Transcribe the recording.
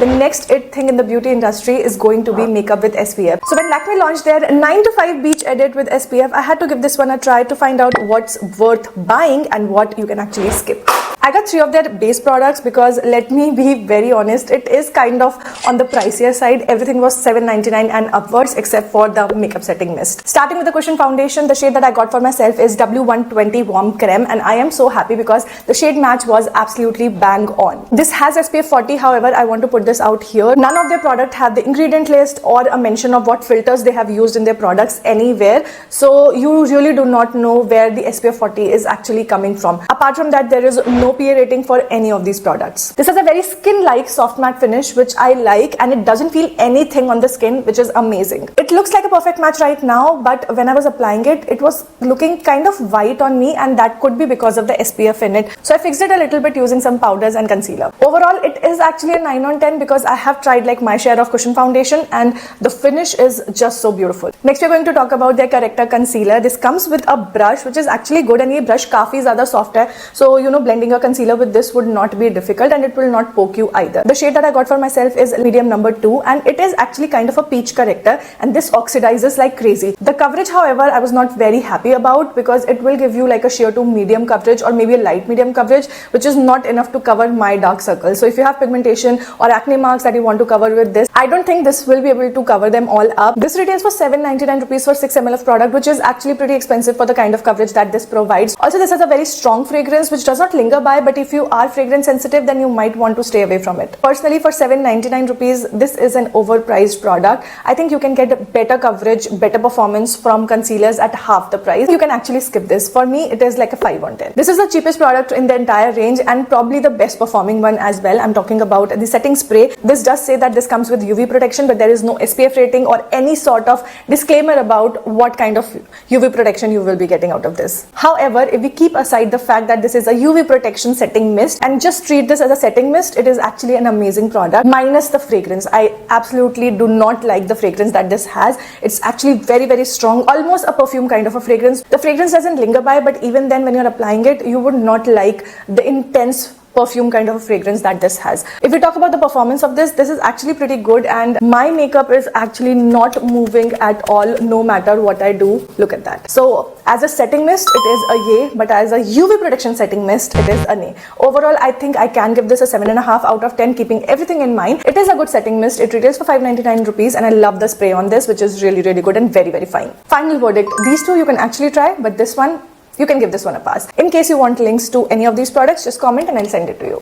the next it thing in the beauty industry is going to be makeup with SPF. So when Lakme launched their 9 to 5 Beach Edit with SPF, I had to give this one a try to find out what's worth buying and what you can actually skip. I got 3 of their base products because, let me be very honest, it is kind of on the pricier side. Everything was $7.99 and upwards except for the makeup setting mist. Starting with the Cushion foundation, the shade that I got for myself is W120 Warm Creme, and I am so happy because the shade match was absolutely bang on. This has SPF 40, however, I want to put this out here. None of their product have the ingredient list or a mention of what filters they have used in their products anywhere. So you usually do not know where the SPF 40 is actually coming from. Apart from that, there is no PA rating for any of these products. This has a very skin-like soft matte finish, which I like, and it doesn't feel anything on the skin, which is amazing. It looks like a perfect match right now, but when I was applying it, it was looking kind of white on me, and that could be because of the SPF in it. So I fixed it a little bit using some powders and concealer. Overall, it is actually a 9 on 10 because I have tried like my share of Cushion foundation and the finish is just so beautiful. Next, we're going to talk about their Corrector concealer. This comes with a brush, which is actually good, and this brush काफी ज़्यादा soft है. So blending a concealer with this would not be difficult and it will not poke you either. The shade that I got for myself is medium number 2, and it is actually kind of a peach corrector, and this oxidizes like crazy. The coverage, however, I was not very happy about because it will give you like a sheer to medium coverage or maybe a light medium coverage, which is not enough to cover my dark circles. So if you have pigmentation or acne marks that you want to cover with this, I don't think this will be able to cover them all up. This retails for 7.99 rupees for 6 ml of product, which is actually pretty expensive for the kind of coverage that this provides. Also, this has a very strong fragrance which does not linger by, but if you are fragrance sensitive, then you might want to stay away from it. Personally, for 7.99 rupees, this is an overpriced product. I think you can get better coverage, better performance from concealers at half the price. You can actually skip this. For me, it is like a 5 on 10. This is the cheapest product in the entire range and probably the best performing one as well. I'm talking about the setting spray. This does say that this comes with UV protection, but there is no SPF rating or any sort of disclaimer about what kind of UV protection you will be getting out of this. However, if we keep aside the fact that this is a UV protection setting mist and just treat this as a setting mist, it is actually an amazing product minus the fragrance. I absolutely do not like the fragrance that this has. It's actually very, very strong, almost a perfume kind of a fragrance. The fragrance doesn't linger by, but even then when you're applying it, you would not like the intense perfume kind of a fragrance that this has. If we talk about the performance of this is actually pretty good, and my makeup is actually not moving at all no matter what I do. Look at that. So as a setting mist, it is a yay, but as a UV protection setting mist, it is a nay. Overall, I think I can give this a 7.5 out of 10, keeping everything in mind. It is a good setting mist. It retails for 5.99 rupees, and I love the spray on this, which is really, really good and very, very fine. Final verdict. These two you can actually try, but this one, you can give this one a pass. In case you want links to any of these products, just comment and I'll send it to you.